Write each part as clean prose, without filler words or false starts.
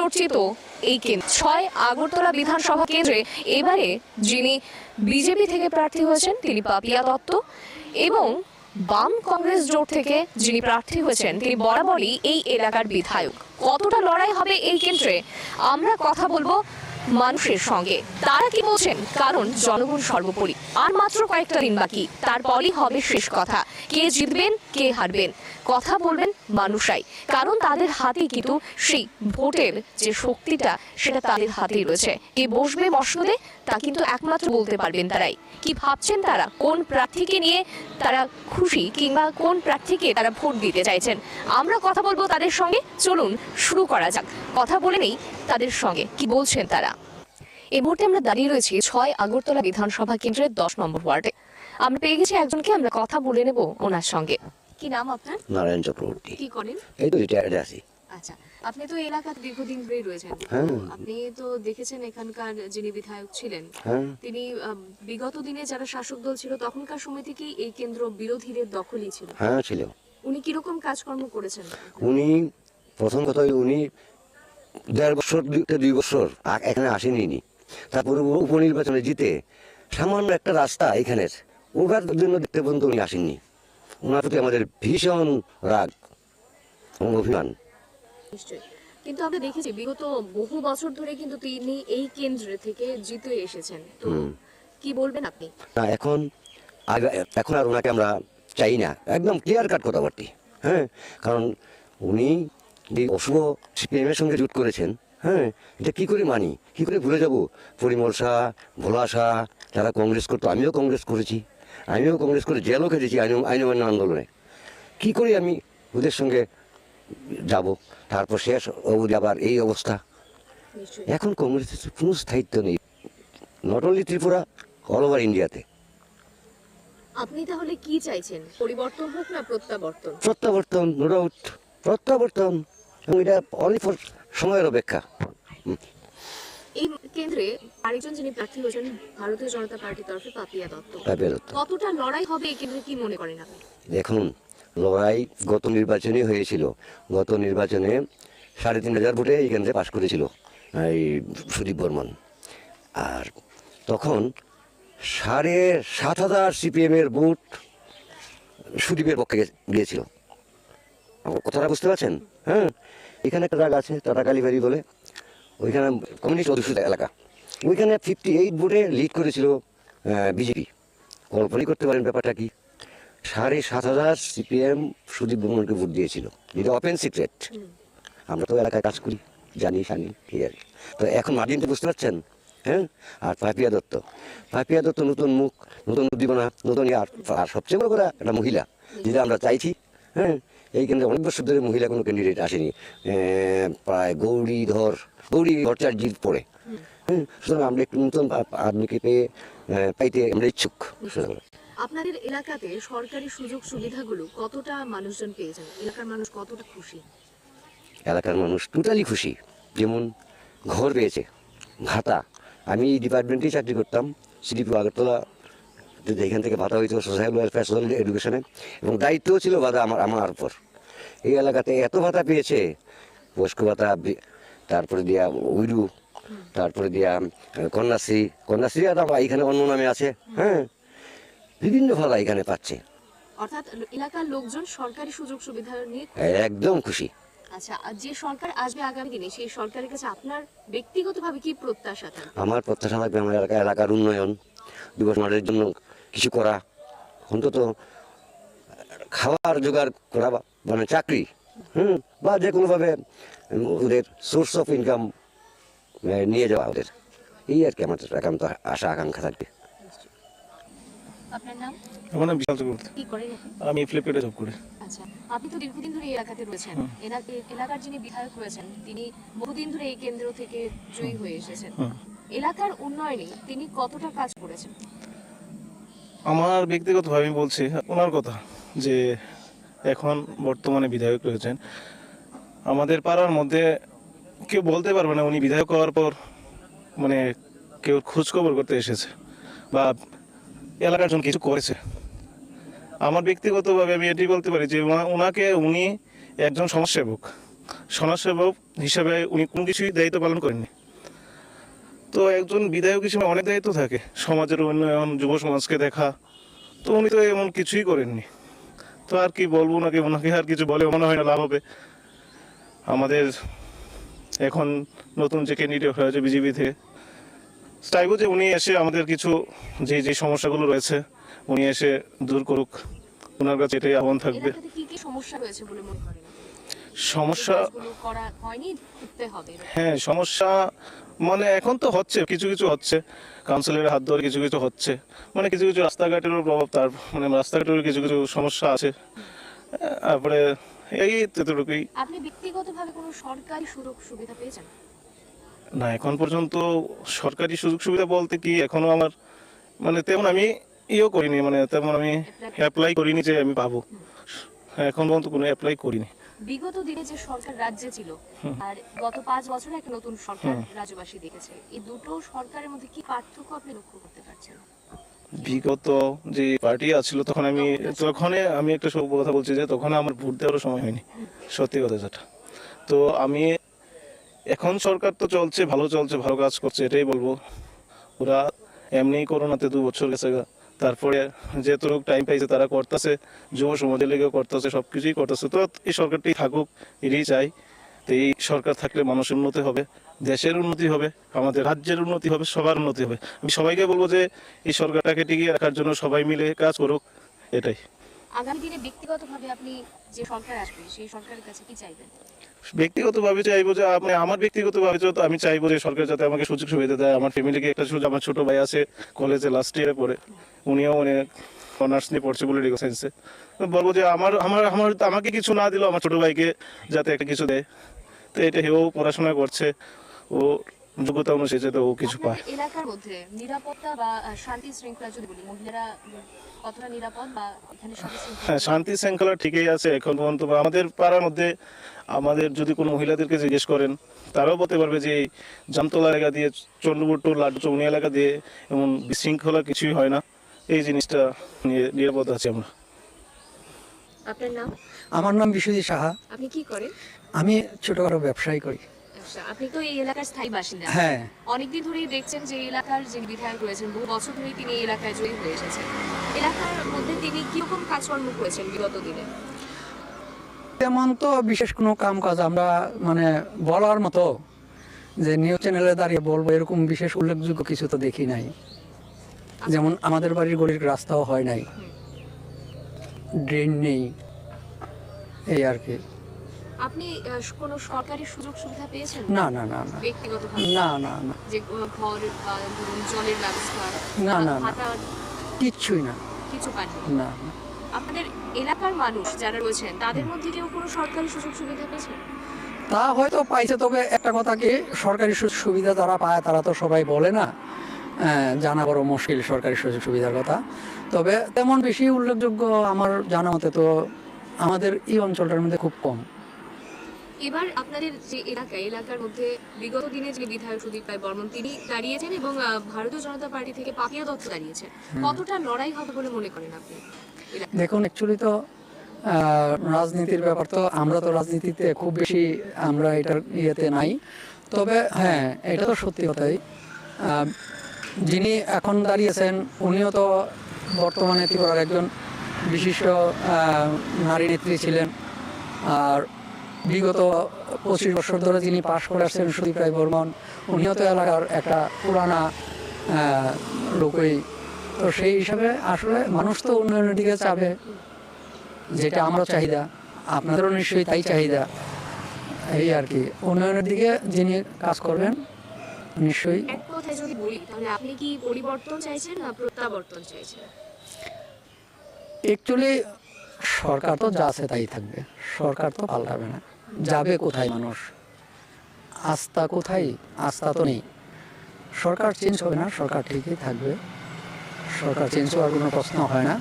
চর্চিত এই কেন্দ্র ৬ আগরতলা বিধানসভা কেন্দ্রে এবারে যিনি বিজেপি থেকে প্রার্থী হয়েছেন তিনি পাপিয়া দত্ত এবং বাম কংগ্রেস জোট থেকে যিনি প্রার্থী হয়েছেন তিনি বরাবরই এই এলাকার বিধায়ক। কতটা লড়াই হবে এই কেন্দ্রে আমরা কথা বলবো মানুষের সঙ্গে, তারা কি বলছেন, কারণ জনগণ সর্বোপরি। আর মাত্র কয়েকটা দিন বাকি, তারপরই হবে শেষ কথা। কে জিতবেন কে হারবেন কথা বলবেন মানুষরাই, কারণ তাদের হাতে কিন্তু সেই ভোটের যে শক্তিটা সেটা তাদের হাতেই রয়েছে। কে বসবে মসনদে তা কিন্তু একমাত্র বলতে পারবেন তারাই। কি ভাবছেন তারা, কোন প্রার্থীকে নিয়ে তারা খুশি কিংবা কোন প্রার্থীকে তারা ভোট দিতে চাইছেন, আমরা কথা বলবো তাদের সঙ্গে। চলুন শুরু করা যাক, কথা বলে নেই তাদের সঙ্গে কি বলছেন তারা। এই মুহূর্তে আমরা দাঁড়িয়ে রয়েছি ৬ আগরতলা বিধানসভা কেন্দ্রের ১০ নম্বর ওয়ার্ডে। আমরা পেয়ে গেছি একজনকে, আমরা কথা বলে নেব ওনার সঙ্গে। কি নাম আপনার? নারায়ণ চক্রবর্তী। কি করেন? এই তো রিটায়ার্ড আছি। আচ্ছা, আপনি তো এলাকার দীর্ঘদিন ধরে রয়েছেন, আপনি তো দেখেছেন এখানকার যিনি বিধায়ক ছিলেন তিনি বিগত দিনে যারা শাসক দল ছিল তখনকার সময় থেকেই এই কেন্দ্র বিরোধীদের দখলই ছিল। হ্যাঁ ছিল। উনি কিরকম কাজকর্ম করেছেন? উনি প্রথম কথা উনি ১.৫ বছর ২ বছর এখানে আসেনি। তারপরে উপনির্বাচনে জিতে সামান্য একটা রাস্তা এখানের ওটার জন্য দেখতে পর্যন্ত উনি আসেননি। ওনার প্রতি আমাদের ভীষণ রাগ এবং অভিমান। নিশ্চয়ই, কিন্তু আমরা দেখেছি বিগত বহু বছর ধরে কিন্তু তিনি এই কেন্দ্র থেকে জিতে এসেছেন, তো কি বলবেন আপনি? না এখন আর ওনাকে আমরা চাই না, একদম ক্লিয়ার কাট কথাবার্তি। হ্যাঁ, কারণ উনি এই অশুভ সিপিএমের সঙ্গে জুট করেছেন। হ্যাঁ, এটা কী করে মানি, কী করে ভুলে যাব? পরিমল শাহ, ভোলা শাহ যারা কংগ্রেস করতো, আমিও কংগ্রেস করেছি, আমিও কংগ্রেস করে জেলও খেটেছি আইন অমান্য আন্দোলনে। কী করে আমি ওদের সঙ্গে যাব? তারপর শেষ অবধি আবার এই অবস্থা। এখন কংগ্রেসের কোনো স্থায়িত্ব নেই, not only Tripura, all over ইন্ডিয়াতে। আপনি তাহলে কি চাইছেন, পরিবর্তন হোক না প্রত্যাবর্তন? প্রত্যাবর্তন, নো ডাউট প্রত্যাবর্তন, এবং এটা অনলি ফর সময়ের অপেক্ষা। এই কেন্দ্রে আরেকজন যিনি প্রার্থী হয়েছেন ভারতীয় জনতা পার্টির তরফে পাপিয়া দত্ত, কতটা লড়াই হবে এই কেন্দ্রে কি মনে করেন আপনি? দেখুন, লড়াই গত নির্বাচনে হয়েছিল। গত নির্বাচনে ৩,৫০০ ভোটে এই কেন্দ্রে পাশ করেছিল এই সুদীপ বর্মন। আর তখন ৭,৫০০ সিপিএমের ভোট সুদীপের পক্ষে গিয়েছিল। কথাটা বুঝতে পারছেন? হ্যাঁ, এখানে একটা জায়গা আছে টাটা কালীবাড়ি বলে, ওইখানে কমিউনিস্ট অধ্যুষিত এলাকা, ওইখানে 58 ভোটে লিড করেছিল বিজেপি। কল্পনা করতে পারেন ব্যাপারটা কি? ৭,৫০০ সিপিএম সুদীপ বর্মনকে ভোট দিয়েছিল, যেটা ওপেন সিক্রেট। আমরা তো এলাকায় কাজ করি, জানি ঠিক আছে। তো এখন মার্জিনটা বুঝতে পারছেন? হ্যাঁ, আর পাপিয়া দত্ত নতুন মুখ, নতুন উদ্দীপনা, নতুন আর সবচেয়ে বড় করে একটা মহিলা, যেটা আমরা চাইছি। হ্যাঁ, এই কেন্দ্রে অনেক বছর ধরে মহিলা কোনো ক্যান্ডিডেট আসেনি, প্রায় গৌরী ভট্টাচার্যির পরে। সুতরাং আমরা একটু নতুন আদমিকে পাইতে আমরা ইচ্ছুক। আপনাদের এলাকাতে সরকারি সুযোগ সুবিধাগুলো কতটা মানুষজন পেয়েছেন? এলাকার মানুষ কতটা খুশি? এলাকার মানুষ টোটালি খুশি। যেমন ঘর পেয়েছে, ভাতা। আমি এই ডিপার্টমেন্টেই চাকরি করতাম, সিডিপি আগরতলা, এখান থেকে ভাতা হয়েছিল সোশ্যাল ওয়েলফেয়ার, সোশ্যাল এডুকেশনে, এবং দায়িত্বও ছিল ভাতা আমার উপর। এই এলাকাতে এত ভাতা পেয়েছে, বয়স্ক ভাতা, তারপরে দিয়া উইডু, তারপরে দিয়া কন্যাশ্রী এখানে অন্য নামে আছে। হ্যাঁ, বিভিন্ন ভাতা এখানে পাচ্ছে। অর্থাৎ এলাকার লোকজন সরকারি সুযোগ সুবিধা নিয়ে একদম খুশি। আচ্ছা, যে সরকার আসবে আগামী দিনে সেই সরকারের কাছে আপনার ব্যক্তিগতভাবে কি প্রত্যাশা থাকবে? আমার প্রত্যাশা থাকবে আমার এলাকার উন্নয়ন, যুব সমাজের জন্য কিছু করা, অন্তত খাওয়ার জোগাড় করা, মানে চাকরি, বা যে কোনোভাবে ওদের সোর্স অফ ইনকাম নিয়ে যাওয়া ওদের, এই আর কি আমার একান্ত আশা আকাঙ্ক্ষা থাকবে। আপনার নাম? আমার নাম বিশাল চক্রবর্তী। কি করেন? আমি ফ্লিপকার্টে জব করি। আচ্ছা, আপনি তো দীর্ঘদিন ধরে এই এলাকাতে রয়েছেন, এলাকার যিনি বিধায়ক রয়েছেন তিনি বহুদিন ধরে এই কেন্দ্র থেকে জয়ী হয়ে এসেছেন। এলাকার উন্নয়নে তিনি কতটা কাজ করেছেন? আমার ব্যক্তিগতভাবে আমি বলছি ওনার কথা, যে এখন বর্তমানে বিধায়ক রয়েছেন আমাদের পাড়ার মধ্যে, কেউ বলতে পারবে না উনি বিধায়ক হওয়ার পর মানে কেউ খোঁজ খবর করতে এসেছে বা এলাকার জন্য কিছু করেছে। আমার ব্যক্তিগতভাবে আমি এটি বলতে পারি যে উনি একজন সমাজসেবক হিসাবে উনি কোনো কিছুই দায়িত্ব পালন করেননি। তো একজন বিধায়ক হিসেবে অনেক দায়িত্ব থাকে, সমাজের উন্নয়ন, যুব সমাজকে দেখা। তো উনি তো এমন কিছুই করেননি। তো আর কি বলবো, ওনাকে আর কিছু বলে মনে হয় না লাভ হবে। আমাদের এখন নতুন যে ক্যান্ডিডেট হয়েছে বিজেপি থেকে, চাইবো যে উনি এসে আমাদের কিছু যে সমস্যাগুলো রয়েছে উনি এসে দূর করুক। ওনার কাছে এটাই আহ্বান থাকবে। এলাকাতে কি কি সমস্যা রয়েছে বলে মনে করেন? সমস্যা, কাজগুলো করা হয়নি, করতে হবে। হ্যাঁ সমস্যা মানে এখন তো হচ্ছে, কিছু কিছু হচ্ছে, কাউন্সিলের হাত ধরে কিছু কিছু হচ্ছে, মানে কিছু কিছু রাস্তাঘাটেরও প্রভাব, তার মানে রাস্তাঘাটের কিছু কিছু সমস্যা আছে। তারপরে এই এতটুকুই। আপনি ব্যক্তিগতভাবে কোনো সরকারি সুযোগ সুবিধা পেয়েছেন? না, এখন পর্যন্ত সরকারি সুযোগ সুবিধা বলতে কি এখনো আমার মানে তেমন আমি করিনি, মানে তেমন আমি অ্যাপ্লাই করিনি যে আমি পাবো। এখন পর্যন্ত কোনো অ্যাপ্লাই করিনি। বিগত দিনে যে সরকার রাজ্যে ছিল আর গত 5 বছরে একটা নতুন সরকার রাজ্যবাসী দেখেছে, এই দুটো সরকারের মধ্যে কি পার্থক্য আপনি লক্ষ্য করতে পারছেন? বিগত যে পার্টি আছিল তখন আমি একটা সব কথা বলছি যে তখন আমার ভোট দেওয়ারও সময় হয়নি, সত্যি কথা যেটা। তো আমি এখন সরকার তো চলছে, ভালো কাজ করছে, এটাই বলবো। ওরা এমনিই করোনাতে 2 বছর গেছে গা, তারপরে যেটুকু টাইম পাইছে তারা করতেছে, যুব সমাজের লেগে করতেছে, সব কিছুই করতেছে। তো এই সরকারটি থাকুক, এটাই চাই। তো এই সরকার থাকলে মানুষের উন্নতি হবে, দেশের উন্নতি হবে, আমাদের রাজ্যের উন্নতি হবে, সবার উন্নতি হবে। আমি সবাইকে বলবো যে এই সরকারটাকে টিকিয়ে রাখার জন্য সবাই মিলে কাজ করুক, এটাই। আগামী দিনে ব্যক্তিগতভাবে আপনি যে সরকার আসবে সেই সরকারের কাছে কি চাইবেন? ব্যক্তিগতভাবে চাইবো যে আমার ব্যক্তিগতভাবে তো আমি চাইবো যে সরকার যাতে আমাকে সুযোগ সুবিধা দেয়, আমার ফ্যামিলিকে একটা সুযোগ। আমার ছোট ভাই আছে কলেজে লাস্ট ইয়ারে পড়ে, উনিও অনেক অনার্স নিয়ে পড়ছে পলিটিক্যাল সায়েন্সে। বলবো যে আমাকে কিছু না দিলেও আমার ছোট ভাইকে যাতে একটা কিছু দেয়। তো এটা ও পড়াশোনা করছে, ও যোগ্যতা অনুযায়ী যাতে ও কিছু পায়। আপনাদের এলাকার মধ্যে নিরাপত্তা বা শান্তি শৃঙ্খলা যদি বলি, মহিলারা কতটা নিরাপদ বা এখানে শান্তি শৃঙ্খলা? হ্যাঁ, শান্তি শৃঙ্খলা ঠিকই আছে এখন পর্যন্ত। আমাদের পাড়ার মধ্যে আমাদের যদি কোনো মহিলাদেরকে জিজ্ঞেস করেন তারাও বলতে পারবে যে এই জামতলা এলাকা দিয়ে, চন্দ্রপুর টু লাড্ডু চৌনি এলাকা দিয়ে এমন বিশৃঙ্খলা কিছুই হয় না। এই জিনিসটা নিয়ে নিরাপদ আছি আমরা। আপনার নাম? আমার নাম বিশ্বজিৎ সাহা। আপনি কি করেন? আমি ছোটখাটো ব্যবসায়ী করি। আচ্ছা, আপনি তো এই এলাকার স্থায়ী বাসিন্দা। হ্যাঁ। অনেকদিন ধরেই দেখছেন যে এই এলাকার যে বিধায়ক রয়েছেন, বহু বছর ধরেই তিনি এই এলাকায় জয়ী হয়ে এসেছেন। এলাকার মধ্যে তিনি কিরকম কাজকর্ম করেছেন বিগত দিনে? তেমন তো বিশেষ কোনো কাম কাজ আমরা মানে বলার মতো যে নিউজ চ্যানেলে দাঁড়িয়ে বলবো এরকম বিশেষ উল্লেখযোগ্য কিছু তো দেখি নাই। যেমন আমাদের বাড়ির গলির রাস্তাও হয় নাই, ড্রেন নেই, এই আর কি। আপনি কোনো সরকারি সুযোগ সুবিধা পেয়েছেন? না না না না ব্যক্তিগতভাবে? না না না যে ঘর বা ধরুন জলের ব্যবস্থা, না, না, না। হাঁটার কিচ্ছুই না। কিছু পাননি? না না। আপনাদের এলাকার মানুষ যারা রয়েছেন তাদের মধ্যে কেউ কোনো সরকারি সুযোগ সুবিধা পেয়েছেন? তা হয়তো পাইছে, তবে একটা কথা কি, সরকারি সুযোগ সুবিধা যারা পায় তারা তো সবাই বলে না, জানা বড় মুশকিল সরকারি সুযোগ সুবিধার কথা। তবে তেমন বেশি উল্লেখযোগ্য আমার জানা মতে তো আমাদের এই অঞ্চলটার মধ্যে খুব কম। এবার আপনাদের যে এলাকার মধ্যে বিগত দিনে যে বিধায়ক সুদীপ রায় বর্মন তিনি দাঁড়িয়েছেন এবং ভারতীয় জনতা পার্টি থেকে পাপিয়া দত্ত দাঁড়িয়েছেন, কতটা লড়াই হবে বলে মনে করেন আপনি? দেখুন, অ্যাকচুয়ালি তো রাজনীতির ব্যাপার, তো আমরা তো রাজনীতিতে খুব বেশি আমরা এটার ইয়েতে নাই। তবে হ্যাঁ, এটা তো সত্যি কথাই, যিনি এখন দাঁড়িয়েছেন উনিও তো বর্তমানে ত্রিপুরার একজন বিশিষ্ট নারী নেত্রী ছিলেন। আর বিগত 25 বছর ধরে যিনি পাশ করে আসছেন সুদীপ রায় বর্মন, উনিও তো এলাকার একটা পুরানা লোকই। তো সেই হিসাবে আসলে মানুষ তো উন্নয়নের দিকে চাবে, যেটা আমরা চাহিদা, আপনাদেরও নিশ্চয়ই তাই চাহিদা। এই আর কি, উন্নয়নের দিকে যিনি কাজ করবেন নিশ্চয়ই। এক কথায় যদি বলি তাহলে আপনি কি পরিবর্তন চাইছেন না প্রত্যাবর্তন চাইছেন? অ্যাকচুয়ালি সরকার তো যা আছে তাই থাকবে, সরকার তো পাল্টাবে না। যাবে কোথায় মানুষ? আস্থা কোথায়? আস্থা তো নেই। সরকার চেঞ্জ হবে না, সরকার ঠিকই থাকবে, সরকার চেঞ্জ হওয়ার কোনো প্রশ্ন হয় না।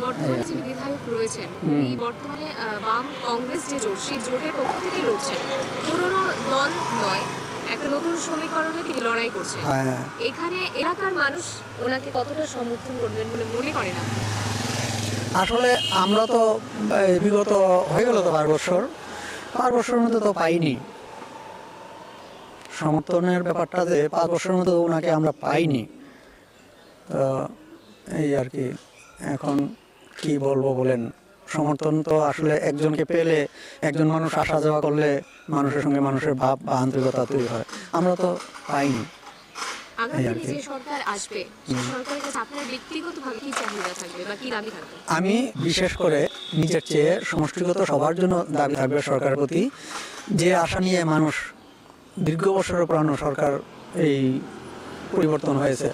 বর্তমানে যে বিধায়ক রয়েছেন এই বর্তমানে বাম কংগ্রেস যে জোট, সেই জোটের পক্ষ থেকে লড়ছেন, পুরনো দল নয়, একটা নতুন সমীকরণে তিনি লড়াই করছেন। হ্যাঁ, এখানে এলাকার মানুষ ওনাকে কতটা সমর্থন করবেন বলে মনে করেন আপনি? আসলে আমরা তো বিগত হয়ে গেল তো 5 বছর মধ্যে তো পাইনি সমর্থনের ব্যাপারটা যে 5 বছরের মতো ওনাকে আমরা পাইনি, তো এই আর কি। এখন কি বলবো বলেন, সমর্থন তো আসলে একজনকে পেলে, একজন মানুষ আসা যাওয়া করলে মানুষের সঙ্গে মানুষের ভাব বা আন্তরিকতা তৈরি হয়, আমরা তো পাইনি। আগামী এই আর দিনে কি। যে সরকার আসবে সেই সরকারের কাছে আপনার ব্যক্তিগতভাবে কি চাহিদা থাকবে বা কি দাবি থাকবে? আমি বিশেষ করে নিজের চেয়ে সমষ্টিগত সবার জন্য দাবি থাকবে সরকারের প্রতি, যে আশা নিয়ে মানুষ দীর্ঘ বছরের পুরানো সরকার এই পরিবর্তন হয়েছে,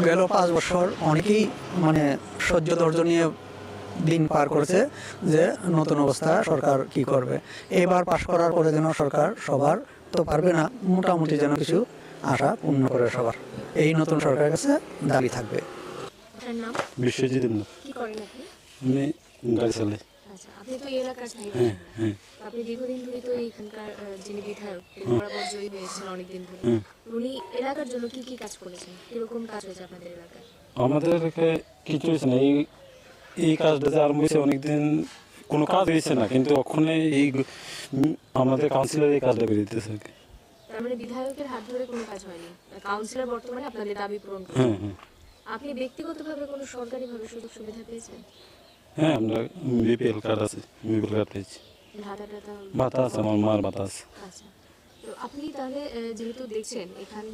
গেল 5 বছর অনেকেই মানে সহ্য ধৈর্য নিয়ে দিন পার করেছে যে নতুন অবস্থা সরকার কি করবে। এবার পাশ করার পরে যেন সরকার সবার তো পারবে না, মোটামুটি যেন কিছু আশা পূর্ণ করে সবার, এই নতুন সরকারের কাছে দাবি থাকবে। আপনার নাম? বিশ্বজিৎ ইন্দু। কি করেন আপনি? আমি গাড়ি চালাই। আচ্ছা, আপনি তো এই এলাকার স্থায়ী হ্যাঁ বাসিন্দা। হ্যাঁ আপনি দীর্ঘদিন ধরে তো এইখানকার যিনি বিধায়ক তিনি বরাবর জয়ী হয়েছেন অনেকদিন ধরে। হুম। উনি এলাকার জন্য কি কি কাজ করেছেন, কিরকম কাজ হয়েছে আপনাদের এলাকায়? আমাদের কিছু হয়েছে না, এই কাজটা যে আরম্ভ হয়েছে অনেকদিন, কোনো কাজ হয়েছে না, কিন্তু ওখানে আমাদের কাউন্সিলর এই কাজটা করে দিতেছে আর কি। তার মানে বিধায়কের হাত ধরে কোনো কাজ হয়নি, কাউন্সিলর বর্তমানে আপনাদের দাবি পূরণ হ্যাঁ করেন। হ্যাঁ আপনি ব্যক্তিগতভাবে কোনো সরকারিভাবে সুযোগ সুবিধা পেয়েছেন? হ্যাঁ, আমরা বিপিএল কার্ড আছে, বিপিএল কার্ড পেয়েছি। ভাতা টাতা? ভাতা আছে, আমার মার ভাতা আছে। আচ্ছা, তো আপনি তাহলে যেহেতু দেখছেন এখানে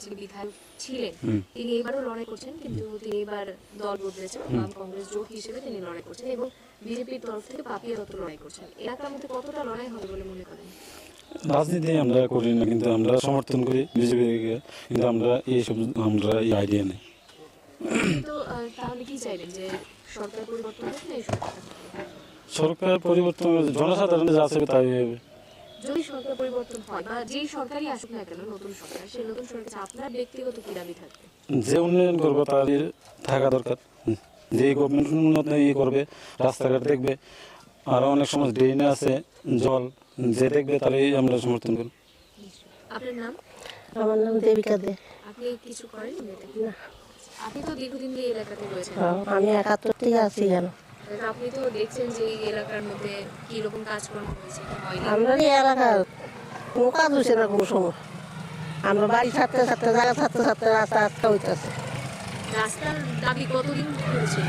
যে বিধায়ক ছিলেন হুম। তিনি এবারও লড়াই করছেন, কিন্তু তিনি এবার দল বদলেছেন, বাম কংগ্রেস জোট হিসেবে তিনি লড়াই করছেন এবং বিজেপির তরফ থেকে পাপিয়া দত্ত লড়াই করছেন। এলাকার মধ্যে কতটা লড়াই হবে বলে মনে করেন? রাজনীতি আমরা করি না, কিন্তু আমরা সমর্থন করি বিজেপিকে, কিন্তু আমরা আমরা এই আইডিয়া নেই। তো তাহলে কি চাইবেন, যে সরকার পরিবর্তন হোক না এই সরকার? সরকার পরিবর্তন, জনসাধারণ যা আছে তাই হবে। যদি সরকার পরিবর্তন হয় বা যেই সরকারই আসুক না কেন নতুন সরকার, সেই নতুন সরকার আপনার ব্যক্তিগত কি দাবি থাকবে? যে উন্নয়ন করবো তার থাকা দরকার। যে গভর্নমেন্ট উন্নত করবে, রাস্তাঘাট দেখবে, আরও অনেক সময় ড্রেনে আছে জল, যে দেখবে তারই আমরা সমর্থন করি। আপনার নাম? আমার নাম দেবিকা দে। আপনি কিছু করেন না? আপনি তো দীর্ঘদিন ধরে এই এলাকাতে রয়েছেন, আমি 71 থেকে আছি কেন। তো আপনি তো দেখছেন যে এই এলাকার মধ্যে কি রকম কাজকর্ম হয়েছে কি হয়নি। আমরা এই এলাকার কোনো কাজ হয়েছে না কোনো সময়। আমরা বাড়ি ছাড়তে ছাড়তে, জায়গা ছাড়তে ছাড়তে রাস্তা আটকা হইতেছে। রাস্তার দাবি কতদিন করেছে?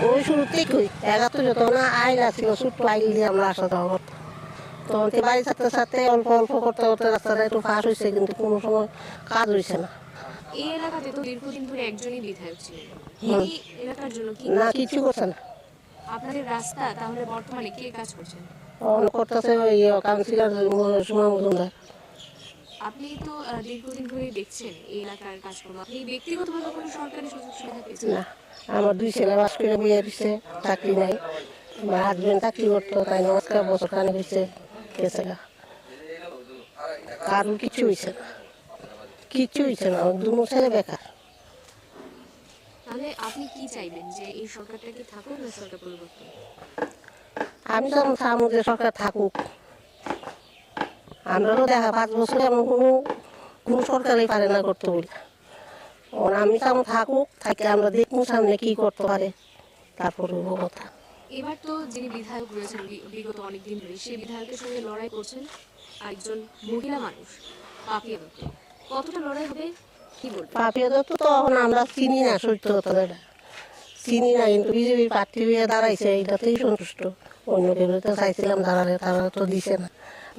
ওই শুরু থেকেই 71 যত না আইল আসছিল, ছোট্ট আইল দিয়ে আমরা আসা যাওয়া করতাম। তখন থেকে বাড়ি ছাড়তে ছাড়তে অল্প অল্প করতে করতে রাস্তাটা একটু ফাঁস হয়েছে, কিন্তু কোনো সময় কাজ হয়েছে না। এই এলাকাতে তো দীর্ঘদিন ধরে একজনই বিধায়ক ছিলেন, তিনি এলাকার জন্য কি না কাজ কিছু করছেন? করছে না। আপনাদের রাস্তা তাহলে বর্তমানে কে কাজ করছেন? অন করতেছে ওই কাউন্সিলর সুমা মজুমদার। আপনি তো দীর্ঘদিন ধরে দেখছেন এই এলাকার কাজকর্ম, আপনি ব্যক্তিগতভাবে কোনো সরকারি সুযোগ সুবিধা পেয়েছেন? না, আমার 2 ছেলে বাস করে বিয়ে দিচ্ছে, চাকরি নাই। আমার হাজবেন্ড চাকরি করতো, তাই নমস্কার বছর খানে হয়েছে গেছে গা। কারোর কিছু হয়েছে না, কিচ্ছু হয়েছে না, আমার 2 ছেলে বেকার। তাহলে আপনি কি চাইবেন, যে এই সরকারটা কি থাকুক না সরকার পরিবর্তন? আমি তো চাবো যে সরকার থাকুক। আমরাও দেখা 5 বছর এমন কোনো সরকারই পারে না করতে বলে। আমি চাবো থাকুক, থাকে আমরা দেখবো সামনে কি করতে পারে, তারপরে কথা। এবার তো যিনি বিধায়ক রয়েছেন বিগত অনেকদিন ধরে, সেই বিধায়কের সঙ্গে লড়াই করছেন আরেকজন মহিলা মানুষ, পাপিয়া দত্ত। কতটা লড়াই হবে কি বলবেন? পাপিয়া দত্ত তো এখন আমরা চিনি না, সত্য কথা যেটা চিনি না, কিন্তু বিজেপির প্রার্থী হয়ে দাঁড়াইছে, এইটাতেই সন্তুষ্ট। অন্য কেউ তো চাইছিলাম দাঁড়ালে, তারা তো দিছে না,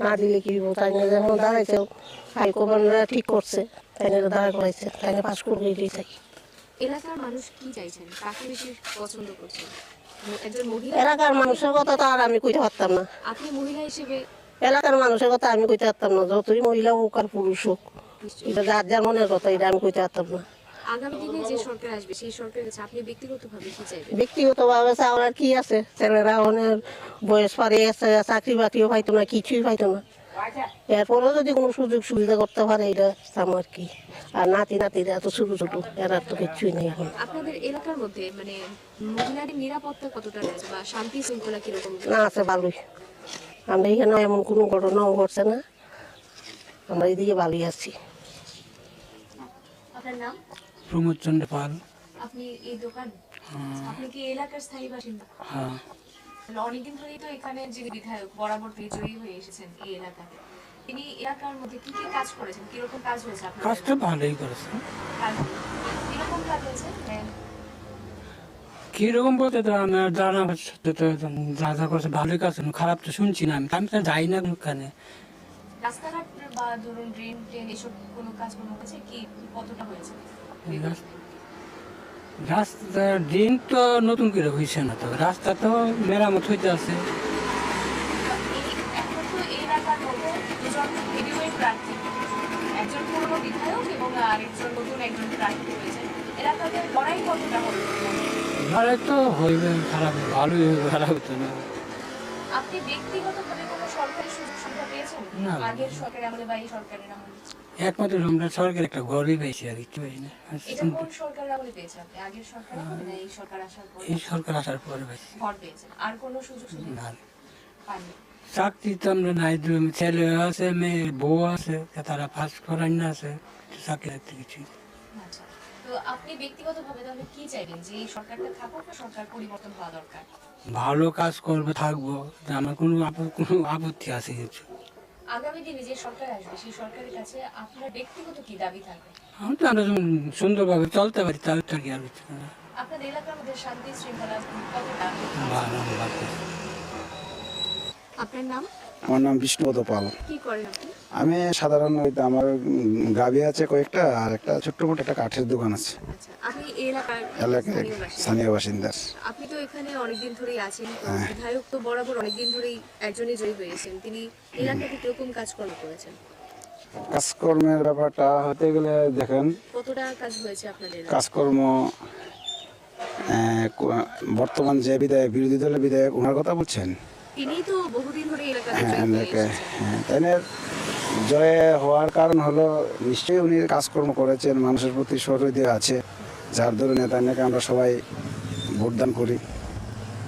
না দিলে কি বলবো। তাই না যেমন দাঁড়াইছে, হাইকমান্ডরা ঠিক করছে, তাই না দাঁড়া করাইছে, তাই না পাস করবে, এটাই চাই। এলাকার মানুষ কি চাইছেন, কাকে বেশি পছন্দ করছেন? একজন মহিলা? এলাকার মানুষের কথা তো আর আমি কইতে পারতাম না, আপনি মহিলা হিসেবে এলাকার মানুষের কথা আমি কইতে পারতাম না, যতই মহিলা হোক আর পুরুষ হোক, এটা যার যার মনের কথা, এটা আমি কইতে পারতাম না। আগামী দিনে যে সরকার আসবে সেই সরকারের কাছে আপনি ব্যক্তিগতভাবে কি চাইবেন? ব্যক্তিগতভাবে চাওয়ার আর কি আছে, ছেলেরা অনেক বয়স পারে গেছে, চাকরি বাকরিও পাইতো না, কিছুই পাইতো না। এরপরেও যদি কোনো সুযোগ সুবিধা করতে পারে, এটা আমার কি। আর নাতিরা তো ছোট ছোট, এরা তো কিছুই নেই এখন। আপনাদের এলাকার মধ্যে মানে মহিলাদের নিরাপত্তা কতটা রয়েছে বা শান্তি শৃঙ্খলা কিরকম? না আছে ভালোই, আমরা এখানে এমন কোনো ঘটনাও ঘটছে না, আমরা এদিকে ভালোই আছি। আপনার নাম? প্রমোদ চন্দ্র পাল। আপনি এই দোকান, আপনি কি এলাকার স্থায়ী বাসিন্দা? হ্যাঁ, অনেকদিন ধরেই তো এখানে যে বিধায়ক বরাবর বিজয়ী হয়ে এসেছেন এই এলাকাতে, তিনি এলাকার মধ্যে কি কি কাজ করেছেন, কিরকম কাজ হয়েছে আপনার? কাজটা ভালোই করেছে। কিরকম কাজ হয়েছে? কিরকম বলতে তো আমার জানা সাথে তো যা যা করছে ভালোই কাজ, খারাপ তো শুনছি না। আমি তো যাই না ওখানে। রাস্তাঘাট বা ধরুন ড্রেন ট্রেন এসব কোনো কাজ কোনো হয়েছে কি, কতটা হয়েছে? রাস্তা দিন তো নতুন করে হয়েছে না, তো রাস্তা তো মেরামত হইতে আছে। এখন তো এই এলাকার মধ্যে দুজন হেভিওয়েট প্রার্থী, একজন পুরনো বিধায়ক এবং আরেকজন নতুন একজন প্রার্থী হয়েছে। এলাকাতে লড়াই কতটা হবে? লড়াই তো হইবে, খারাপ ভালোই হইবে, খারাপ হতো না। আপনি ব্যক্তিগতভাবে কোনো সরকারি সুযোগ সুবিধা পেয়েছেন না। আগের সরকারের আমলে বা এই সরকারের আমলে? একমাত্র আমরা সরকার একটা ঘরই পেয়েছি, আর কিছু পাই না। এটা কোন সরকারের আমলে পেয়েছেন আপনি? আগের সরকার আমলে না এই সরকার আসার পর এই সরকার আসার পরে পাইছি। ঘর পেয়েছেন? আর কোনো সুযোগ সুবিধা না, পাননি? চাকরি তো আমরা নাই, ছেলে আছে, মেয়ে বউ আছে, তারা ফার্স্ট করাই না আছে, চাকরি লাগতে কিছু। আচ্ছা, তো আপনি ব্যক্তিগতভাবে তাহলে কি চাইবেন, যে এই সরকারটা থাকুক না সরকার পরিবর্তন হওয়া দরকার? ভালো কাজ করবে, থাকবো, আমার কোনো আপত্তি আছে কিছু। আগামী দিনে যে সরকার আসবে সেই সরকারের কাছে আপনার ব্যক্তিগত কি দাবি থাকবে? আমি তো আমরা যেমন সুন্দরভাবে চলতে পারি, তাহলে তো কি আর কিছু না। আপনাদের এলাকার মধ্যে শান্তি শৃঙ্খলা কতটা? ভালো লাগবে। আপনার নাম? আমার নাম বিষ্ণুপদ পাল। কি করেন আপনি? আমি সাধারণত আমার গাভী আছে কয়েকটা, আর একটা ছোট্ট মোটো একটা কাঠের দোকান আছে আচ্ছা, আপনি এই এলাকার এলাকায় স্থানীয় বাসিন্দা। স্থানীয় বাসিন্দা। আপনি তো এখানে অনেকদিন ধরেই আছেন, তো বিধায়ক তো বরাবর অনেকদিন ধরেই একজনই জয়ী হয়েছেন, তিনি এলাকাতে কিরকম কাজকর্ম করেছেন? কাজকর্মের ব্যাপারটা হতে গেলে দেখেন, কতটা কাজ হয়েছে আপনাদের এলাকায়? কাজকর্ম বর্তমান যে বিধায়ক, বিরোধী দলের বিধায়ক, ওনার কথা বলছেন। তিনিই তো বহুদিন ধরে এলাকাতে হ্যাঁ, জয়ী হয়ে এসেছেন। তাই না? জয়ে হওয়ার কারণ হলো নিশ্চয়ই উনি কাজকর্ম করেছেন, মানুষের প্রতি সহৃদয় আছে, যার দরুন তাকে আমরা সবাই ভোটদান করি।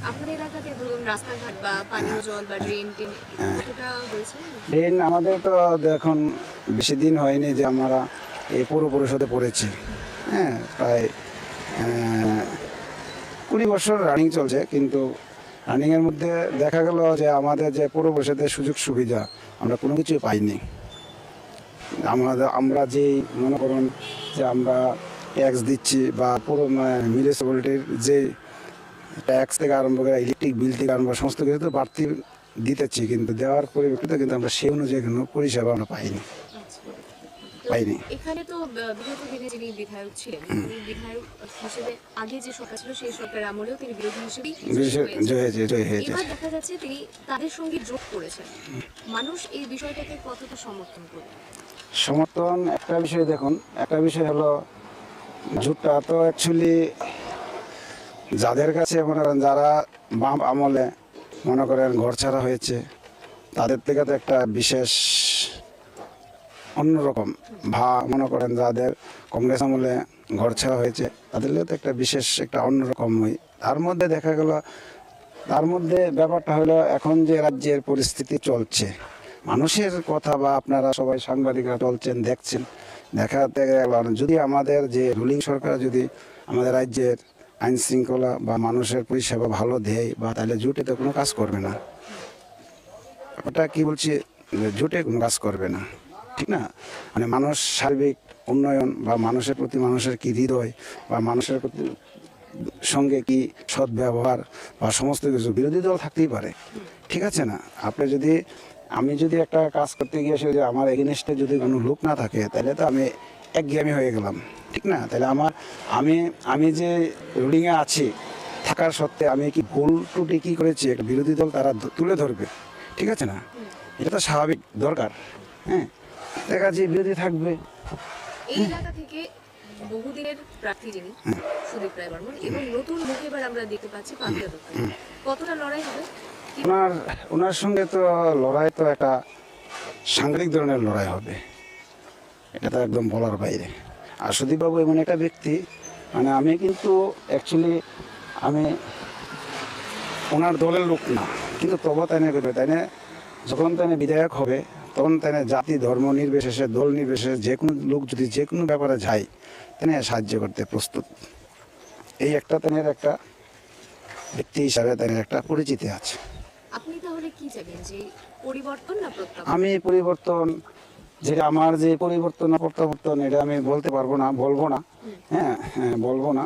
আপনাদের এলাকাতে ধরুন রাস্তাঘাট বা পানীয় জল বা ড্রেন টেন কতটা হয়েছে? দিন আমাদের তো এখন বেশি দিন হয়নি যে আমরা এই পৌর পরিষদে পড়েছি। হ্যাঁ, প্রায় 20 বছর রানিং চলছে, কিন্তু রানিংয়ের মধ্যে দেখা গেল যে আমাদের যে পৌর পরিষদের সুযোগ সুবিধা আমরা কোনো কিছুই পাইনি। আমরা যেই মনে করুন যে আমরা ট্যাক্স দিচ্ছি বা পুরো মিউনিসিপ্যালিটির যে ট্যাক্স থেকে আরম্ভ করে ইলেকট্রিক বিল থেকে আরম্ভ করে সমস্ত কিছু তো বাড়তি দিতেছি, কিন্তু দেওয়ার পরিপ্রেক্ষিতে কিন্তু আমরা সেই অনুযায়ী কোনো পরিষেবা আমরা পাইনি। পাইনি। এখানে তো বিগত দিনে যিনি বিধায়ক ছিলেন, তিনি বিধায়ক হিসেবে আগে যে সরকার ছিল সেই সরকারের আমলেও তিনি বিরোধী হিসেবেই জয় হয়েছে। এবার দেখা যাচ্ছে তিনি তাদের সঙ্গে জোট করেছেন। মানুষ এই বিষয়টাকে কতটা সমর্থন করবে? সমর্থন একটা বিষয়, দেখুন একটা বিষয় হলো জোটটা তো অ্যাকচুয়ালি যাদের কাছে মনে করেন যারা বাম আমলে মনে করেন ঘর ছাড়া হয়েছে, তাদের থেকে তো একটা বিশেষ অন্যরকম মনে করেন যাদের কংগ্রেস আমলে ঘর ছাড়া হয়েছে তাদের তো একটা বিশেষ একটা অন্যরকম হয়। তার মধ্যে দেখা গেল, তার মধ্যে ব্যাপারটা হলো এখন যে রাজ্যের পরিস্থিতি চলছে, মানুষের কথা বা আপনারা সবাই সাংবাদিকরা চলছেন দেখছেন, দেখাতে গেল যদি আমাদের যে রুলিং সরকার যদি আমাদের রাজ্যের আইন শৃঙ্খলা বা মানুষের পরিষেবা ভালো দেয়, বা তাহলে জোটে তো কোনো কাজ করবে না। ওটা কি বলছি, জোটে কোনো কাজ করবে না, ঠিক না? মানে মানুষ সার্বিক উন্নয়ন বা মানুষের প্রতি মানুষের কি হৃদয় বা মানুষের প্রতি সঙ্গে কি সদ্ব্যবহার বা সমস্ত কিছু, বিরোধী দল থাকতেই পারে, ঠিক আছে না? আপনি যদি আমি যদি একটা কাজ করতে গিয়ে যদি আমার এগেনস্টে যদি কোনো লোক না থাকে, তাহলে তো আমি একঘেয়েমি হয়ে গেলাম, ঠিক না? তাহলে আমি যে রুলিংয়ে আছি থাকার সত্ত্বে আমি কি ভুল ত্রুটি কী করেছি, একটা বিরোধী দল তারা তুলে ধরবে, ঠিক আছে না? এটা তো স্বাভাবিক দরকার। হ্যাঁ, দেখা যাচ্ছে বিরোধী থাকবে। এই এলাকা থেকে বহুদিনের প্রার্থী যিনি সুদীপ রায় বর্মন এবং নতুন মুখ এবার আমরা দেখতে পাচ্ছি পাপিয়া দত্ত, কতটা লড়াই হবে? ওনার সঙ্গে তো লড়াই তো একটা সাংঘাতিক ধরনের লড়াই হবে, এটা তো একদম বলার বাইরে। আর সুদীপবাবু এমন একটা ব্যক্তি, মানে আমি কিন্তু অ্যাকচুয়ালি আমি ওনার দলের লোক না, কিন্তু তবু তাই না করবে, তাই না? যখন তাই বিধায়ক হবে তখন তাই জাতি ধর্ম নির্বিশেষে দল নির্বিশেষে যে কোনো লোক যদি যে কোনো ব্যাপারে যায় তাই সাহায্য করতে প্রস্তুত। এই একটা তাই একটা ব্যক্তি হিসাবে তাই একটা পরিচিতি আছে। আপনি তাহলে কি চাইবেন, যে পরিবর্তন না প্রত্যাবর্তন? আমি পরিবর্তন, যেটা আমার যে পরিবর্তন না প্রত্যাবর্তন এটা আমি বলতে পারবো না, বলবো না। হ্যাঁ হ্যাঁ বলবো না।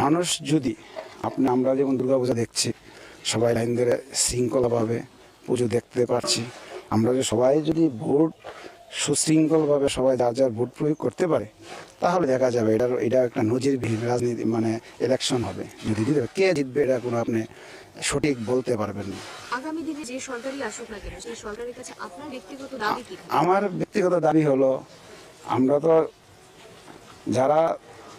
মানুষ যদি আমরা যেমন দুর্গাপূজা দেখছি, সবাই লাইন ধরে শৃঙ্খলাভাবে পুজো দেখতে পারছি, আমরা যে সবাই যদি ভোট সুশৃঙ্খলভাবে সবাই যার যার ভোট প্রয়োগ করতে পারে, তাহলে দেখা যাবে এটা একটা নজিরবিহীন রাজনীতি, মানে ইলেকশন হবে। যদি কে জিতবে এটা কোনো আপনি সঠিক বলতে পারবেন না। আগামী দিনে যে সরকারই আসুক না কেন, সেই সরকারের কাছে আপনার ব্যক্তিগত দাবি কি? আমার ব্যক্তিগত দাবি হলো, আমরা তো যারা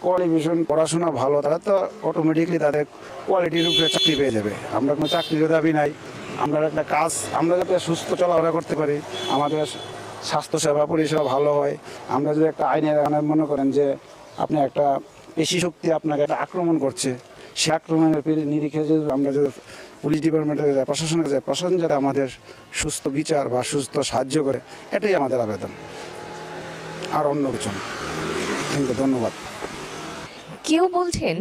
কোয়ালিফিকেশন পড়াশোনা ভালো, তারা তো অটোমেটিকলি তাদের কোয়ালিটির উপরে চাকরি পেয়ে যাবে। আমরা কোনো চাকরির দাবি নাই। আমরা একটা কাজ, আমরা যাতে সুস্থ চলাফেরা করতে পারি, আমাদের স্বাস্থ্যসেবা পরিষেবা ভালো হয়। আমরা যদি একটা আইনের মনে করেন যে আপনি একটা পেশি শক্তি আপনাকে একটা আক্রমণ করছে, সে আক্রমণের নিরিখে যদি আমরা যদি পুলিশ ডিপার্টমেন্টে যায়, প্রশাসনের যায়, প্রশাসন যাতে আমাদের সুস্থ বিচার বা সুস্থ সাহায্য করে, এটাই আমাদের আবেদন, আর অন্য কিছু না। কিন্তু ধন্যবাদ। কেউ বলছেন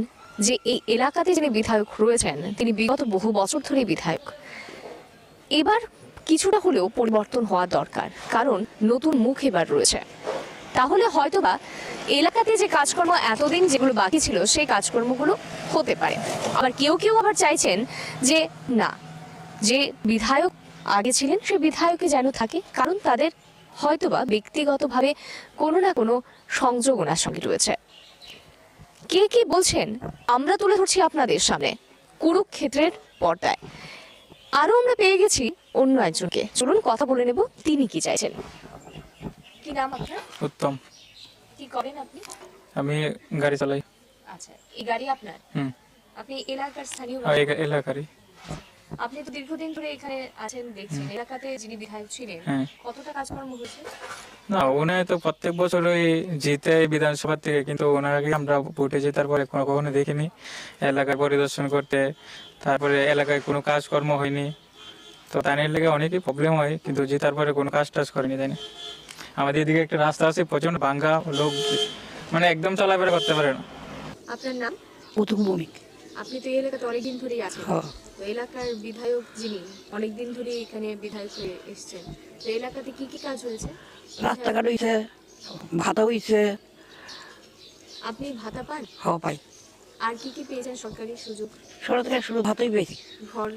যে এই এলাকাতে যিনি বিধায়ক রয়েছেন তিনি বিগত বহু বছর ধরে বিধায়ক। এবার কিছুটা হলেও পরিবর্তন হওয়া দরকার, কারণ নতুন মুখ এবার রয়েছে। তাহলে হয়তোবা এলাকাতে যে কাজকর্ম এতদিন যেগুলো বাকি ছিল সেই কাজকর্মগুলো হতে পারে। আবার কেউ কেউ আবার চাইছেন যে না, যে বিধায়ক আগে ছিলেন সে বিধায়কই যেন থাকে, কারণ তাদের হয়তোবা ব্যক্তিগতভাবে কোনো না কোনো সংযোগ ওনার সঙ্গে রয়েছে। কে কি বলছেন আমরা তুলে ধরছি আপনাদের সামনে কুরুক্ষেত্রের পর্দায়। আরো আমরা পেয়ে গেছি অন্য একজনকে, চলুন কথা বলে নেব তিনি কি চাইছেন। কি নাম আপনার? উত্তম। কি করেন আপনি? আমি গাড়ি চালাই। আচ্ছা, এই গাড়ি আপনার? আপনি এলাকার স্থানীয়? এলাকারই। আপনি তো দীর্ঘদিন ধরে এখানে আছেন দেখছেন, এলাকাতে যিনি বিধায়ক ছিলেন কতটা কাজকর্ম হয়েছে? না, উনি তো প্রত্যেক বছরই জিতে বিধানসভা থেকে, কিন্তু ওনাকে আমরা ভোটে জেতার পরে কখনো দেখিনি এলাকার পরিদর্শন করতে। তারপরে এলাকায় কোনো কাজকর্ম হয়নি, তো তাই লেগে অনেকই প্রবলেম হয়, কিন্তু জেতার পরে কোনো কাজ টাজ করেনি, তাই না? আমাদের এদিকে একটা রাস্তা আছে প্রচন্ড ভাঙ্গা, লোক মানে একদম চলাফেরা করতে পারে না। আপনার নাম? প্রথম ভূমিক। আপনি তো এই এলাকাতে অনেকদিন ধরেই আছেন, তো এলাকার বিধায়ক যিনি অনেকদিন ধরে এখানে বিধায়ক হয়ে এসেছেন, তো এলাকাতে কি কি কাজ হয়েছে? রাস্তাঘাট হয়েছে, ভাতা হয়েছে। আপনি ভাতা পান? পাই। আর কি কি পেয়েছেন সরকারি সুযোগ? সরকার শুধু ভাতাই পেয়েছি। ঘর,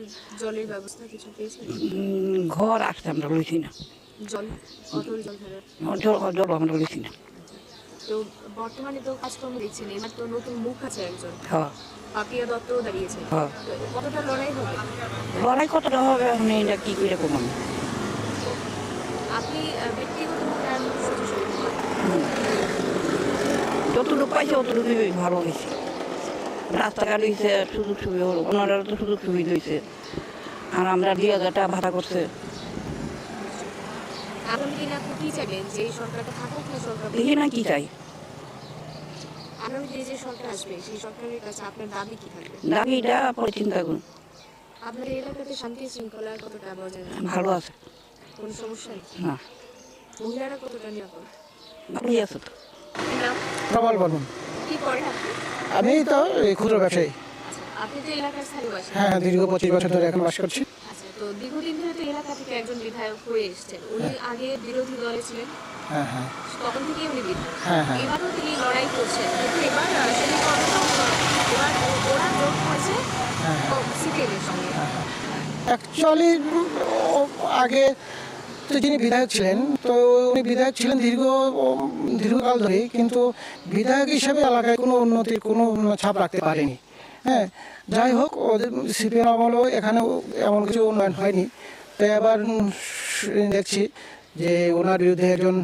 জলের ব্যবস্থা কিছু পেয়েছেন? ঘর আসতে আমরা লইছি না। জল, অটল জল ধারা? জল আমরা লইছি না। তো বর্তমানে তো কাজকর্ম দেখছেন, এবার তো নতুন মুখ আছে একজন, পাপিয়া দত্ত দাঁড়িয়েছে, কতটা লড়াই হবে? লড়াই কতটা হবে এখন এটা কি করে কমানো? আপনি ব্যক্তিগতভাবে আর যতটুকু পাইছে অতটুকু ভালো হয়েছে। রাস্তাঘাট হয়েছে, সুযোগ সুবিধা হলো, ওনারা তো সুযোগ সুবিধা হয়েছে, আর আমরা 2000 টাকা ভাড়া করছে। আগামী দিনে আপনি কি চাইবেন, যে সরকারটা থাকুক না সরকার? দেখি না কি চাই। আগামী দিনে যে সরকার আসবে সেই সরকারের কাছে আপনার দাবি কি থাকবে? দাবিটা পরে চিন্তা করুন। আপনাদের এলাকাতে শান্তি শৃঙ্খলা কতটা বজায় আছে? ভালো আছে, কোনো সমস্যা নেই? না। মহিলারা কতটা নিরাপদ? ভালোই আছে তো। প্রবল বলুন। কি করেন আপনি? আমি তো ক্ষুদ্র ব্যবসায়ী। আপনি তো এলাকার স্থানীয় বাসিন্দা? হ্যাঁ, দীর্ঘ 25 বছর ধরে এখন বাস করছি। আচ্ছা, তো দীর্ঘদিন ধরে তো এলাকা থেকে একজন বিধায়ক হয়ে এসেছেন, উনি আগে বিরোধী দলে ছিলেন, হ্যাঁ হ্যাঁ তখন থেকেই উনি বিধায়ক। হ্যাঁ হ্যাঁ এবারও তিনি লড়াই করছেন, কিন্তু এবার সেটি এবার ওরা জোট করেছে সিপিএমের সঙ্গে। অ্যাকচুয়ালি আগে তো যিনি বিধায়ক ছিলেন, তো উনি বিধায়ক ছিলেন দীর্ঘকাল ধরে, কিন্তু বিধায়ক হিসেবে এলাকায় কোনো উন্নতির কোনো ছাপ রাখতে পারেনি। হ্যাঁ, যাই হোক, ওদের সিপিএম আমলেও এখানে এমন কিছু উন্নয়ন হয়নি। তো এবার দেখছি যে ওনার বিরুদ্ধে একজন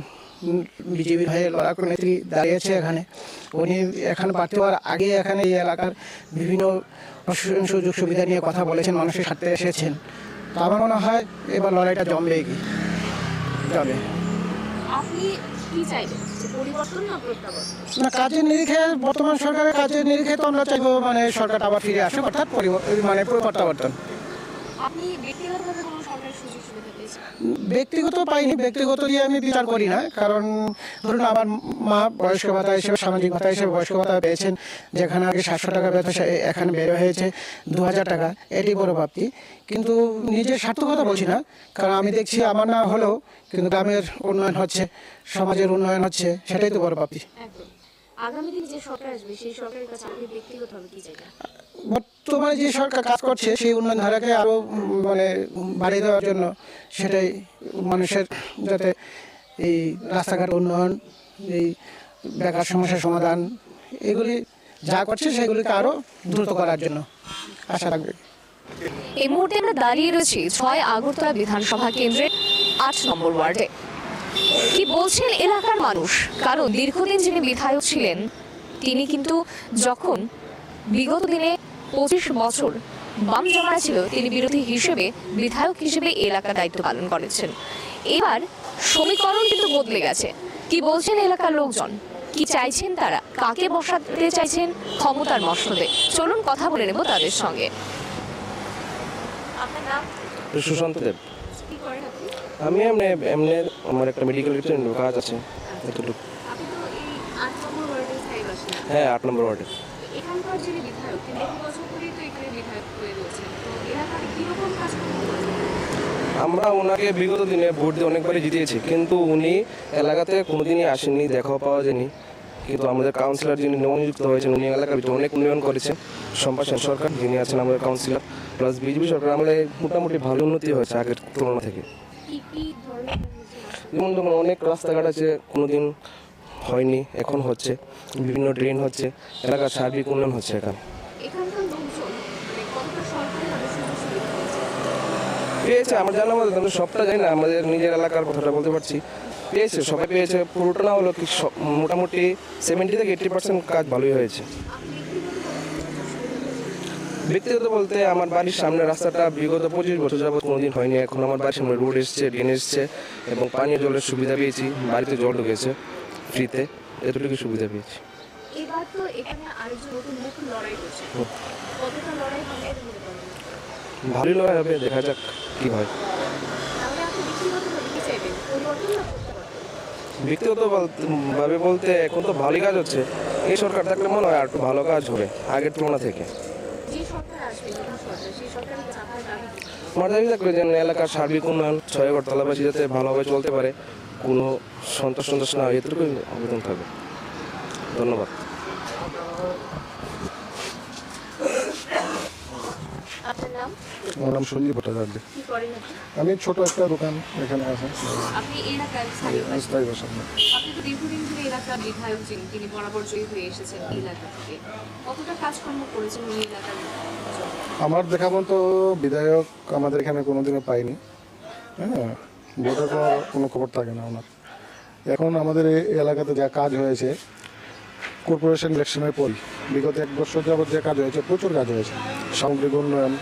বিজেপির হয়ে লড়াকু নেত্রী দাঁড়িয়েছে এখানে। উনি এখানে প্রার্থী হওয়ার আগে এখানে এই এলাকার বিভিন্ন সুযোগ সুবিধা নিয়ে কথা বলেছেন, মানুষের সাথে এসেছেন। তো আমার মনে হয় এবার লড়াইটা জমবেই যাবে। আপনি কি চাইবেন, যে পরিবর্তন না প্রত্যাবর্তন? না, কাজের নিরিখে, বর্তমান সরকারের কাজের নিরিখে তো আমরা চাইবো সরকারটা আবার ফিরে আসুক, অর্থাৎ প্রত্যাবর্তন। আপনি ব্যক্তিগতভাবে কোনো সরকারের সুযোগ সুবিধা পেয়েছেন? ব্যক্তিগত পাইনি, ব্যক্তিগত দিয়ে আমি বিচার করি না, কারণ ধরুন আমার মা বয়স্ক ভাতা হিসেবে, সামাজিক ভাতা হিসেবে বয়স্ক ভাতা পেয়েছেন, যেখানে আগে 700 টাকা পেত এখানে বের হয়েছে 2000 টাকা, এটি বড় প্রাপ্তি। কিন্তু নিজের স্বার্থকতা বলছি না, কারণ আমি দেখছি আমার না হলেও কিন্তু গ্রামের উন্নয়ন হচ্ছে, সমাজের উন্নয়ন হচ্ছে, সেটাই তো বড় প্রাপ্তি। একদম। আগামী দিনে যে সরকার আসবে সেই সরকারের কাছে আপনি ব্যক্তিগতভাবে কি চাইবেন? বর্তমানে যে সরকার কাজ করছে সেই উন্নয়ন ধারাকে আরও মানে বাড়িয়ে দেওয়ার জন্য, সেটাই মানুষের যাতে এই রাস্তাঘাট উন্নয়ন, এই বেকার সমস্যার সমাধান, এগুলি যা করছে সেগুলিকে আরও দ্রুত করার জন্য আশা রাখবে। এই মুহূর্তে আমরা দাঁড়িয়ে রয়েছি 6 আগরতলা বিধানসভা কেন্দ্রের 8 নম্বর ওয়ার্ডে। কি বলছেন এলাকার মানুষ? কারণ দীর্ঘদিন যিনি বিধায়ক ছিলেন তিনি কিন্তু যখন বিগত দিনে 25 বছর বাম জমানা ছিল, তিনি বিরোধী হিসেবে বিধায়ক হিসেবে এলাকার দায়িত্ব পালন করেছেন। এবার সমীকরণ কিন্তু বদলে গেছে। কি বলছেন এলাকার লোকজন, কি চাইছেন তারা, কাকে বসাতে চাইছেন ক্ষমতার মসনদে? চলুন কথা বলে নেব তাদের সঙ্গে। আপনার নাম? সুশান্ত দেব। কি করেন আপনি? আমি এমনি আমার একটা মেডিকেল কাজ আছে এতটুকু। আপনি তো এই 8 নম্বর ওয়ার্ডে স্থায়ী বাসিন্দা। হ্যাঁ, 8 নম্বর ওয়ার্ডে। এখানকার যিনি বিধায়ক তিনি বহু বছর ধরেই তো এখানে বিধায়ক হয়ে রয়েছেন, তো এলাকার কিরকম কাজকর্ম করেছেন? আমরা ওনাকে বিগত দিনে ভোট দিয়ে অনেকবারই জিতিয়েছি, কিন্তু উনি এলাকাতে কোনোদিনই আসেননি, দেখাও পাওয়া যায়নি। কিন্তু আমাদের কাউন্সিলর যিনি নবনিযুক্ত হয়েছেন উনি এলাকার ভিতরে অনেক উন্নয়ন করেছেন। শম্পা সেন সরকার যিনি আছেন আমাদের কাউন্সিলর, প্লাস বিজেপি সরকার, আমাদের মোটামুটি ভালো উন্নতি হয়েছে আগের তুলনা থেকে। কি কি ধরনের যেমন ধরুন অনেক রাস্তাঘাট আছে কোনোদিন হয়নি, এখন হচ্ছে, বিভিন্ন ড্রেন হচ্ছে, এলাকার সার্বিক উন্নয়ন হচ্ছে এখানে। এখানকার লোকজন মানে কতটা সরকারিভাবে সুযোগ সুবিধা পেয়েছে? পেয়েছে আমার জানা মতো, কিন্তু সবটা জানি না, আমাদের নিজের এলাকার কথাটা বলতে পারছি। পেয়েছে, সবাই পেয়েছে, পুরোটা না হলো কি মোটামুটি 70 থেকে 80% কাজ ভালোই হয়েছে। ব্যক্তিগত বলতে আমার বাড়ির সামনে রাস্তাটা বিগত 25 বছর যাবত কোনোদিন হয়নি, এখন আমার বাড়ির সামনে রোড এসছে, ড্রেন এসছে এবং পানীয় জলের সুবিধা পেয়েছি, বাড়িতে জল ঢুকেছে ফ্রিতে, এতটুকু সুবিধা পেয়েছি। এবার তো এখানে আরেকজন নতুন মুখ লড়াই করছে, কতটা লড়াই হবে এটা মনে করেন? ভালোই লড়াই হবে, দেখা যাক কি হয়। তাহলে আপনি ব্যক্তিগতভাবে কি চাইবেন, পরিবর্তন না পরিবর্তন? ব্যক্তিগত ভাবে বলতে এখন তো ভালোই কাজ হচ্ছে, এই সরকার থাকলে মনে হয় আর একটু ভালো কাজ হবে আগের তুলনা থেকে। যে সরকার আসবে নতুন সরকার, সেই সরকারের কাছে আপনার দাবি কি? আমার দাবি থাকলে যেন এলাকার সার্বিক উন্নয়ন, 6 আগরতলাবাসী যাতে ভালোভাবে চলতে পারে, কোনো সন্ত্রাস না হয়, এতটুকুই আবেদন থাকবে। ধন্যবাদ। আপনার নাম? আমার নাম সঞ্জীব ভট্টাচার্য। কি করেন আপনি? আমি ছোট একটা দোকান এখানে আছে, আপনি এলাকার স্থায়ী বাসিন্দা। স্থায়ী বাসিন্দা। আপনি তো দীর্ঘদিন ধরে এলাকার বিধায়ক যিনি তিনি বরাবর জয়ী হয়ে এসেছেন এলাকা থেকে, কতটা কাজকর্ম করেছেন উনি এলাকার জন্য? আমার দেখা মতো বিধায়ক আমাদের এখানে কোনোদিনও পাইনি। হ্যাঁ, ভোটের পর কোনো খবর থাকে না ওনার। এখন আমাদের এই এলাকাতে যা কাজ হয়েছে কর্পোরেশন ইলেকশনের পরই, বিগত 1 বছর যাবত যে কাজ হয়েছে, প্রচুর কাজ হয়েছে। সামগ্রিক উন্নয়ন,